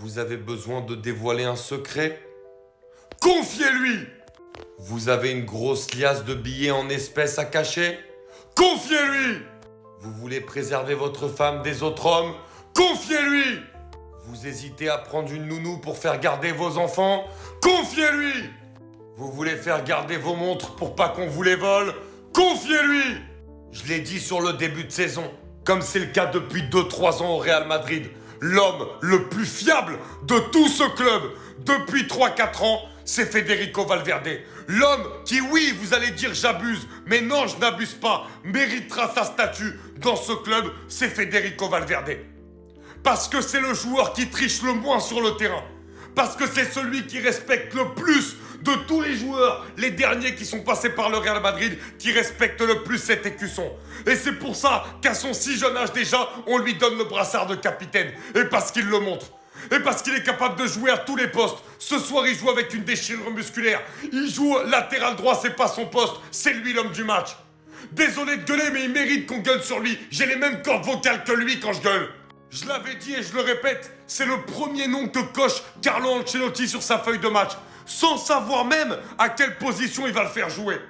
Vous avez besoin de dévoiler un secret? Confiez-lui! Vous avez une grosse liasse de billets en espèces à cacher? Confiez-lui! Vous voulez préserver votre femme des autres hommes? Confiez-lui! Vous hésitez à prendre une nounou pour faire garder vos enfants? Confiez-lui! Vous voulez faire garder vos montres pour pas qu'on vous les vole? Confiez-lui! Je l'ai dit sur le début de saison, comme c'est le cas depuis 2-3 ans au Real Madrid, l'homme le plus fiable de tout ce club depuis 3-4 ans, c'est Federico Valverde. L'homme qui, oui, vous allez dire j'abuse, mais non, je n'abuse pas, méritera sa statue dans ce club, c'est Federico Valverde. Parce que c'est le joueur qui triche le moins sur le terrain. Parce que c'est celui qui respecte le plus de tous les joueurs, les derniers qui sont passés par le Real Madrid, qui respectent le plus cet écusson. Et c'est pour ça qu'à son si jeune âge déjà, on lui donne le brassard de capitaine. Et parce qu'il le montre. Et parce qu'il est capable de jouer à tous les postes. Ce soir, il joue avec une déchirure musculaire. Il joue latéral droit, c'est pas son poste. C'est lui l'homme du match. Désolé de gueuler, mais il mérite qu'on gueule sur lui. J'ai les mêmes cordes vocales que lui quand je gueule. Je l'avais dit et je le répète, c'est le premier nom que coche Carlo Ancelotti sur sa feuille de match, sans savoir même à quelle position il va le faire jouer.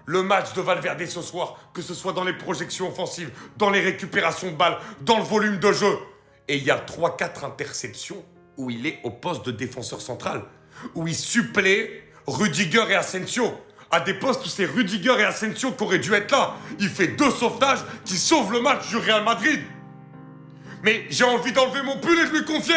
Le match de Valverde ce soir, que ce soit dans les projections offensives, dans les récupérations de balles, dans le volume de jeu. Et il y a 3-4 interceptions où il est au poste de défenseur central, où il supplée Rudiger et Asensio. À des postes où c'est Rudiger et Asensio qui auraient dû être là. Il fait 2 sauvetages qui sauvent le match du Real Madrid. Mais j'ai envie d'enlever mon pull et de lui confier.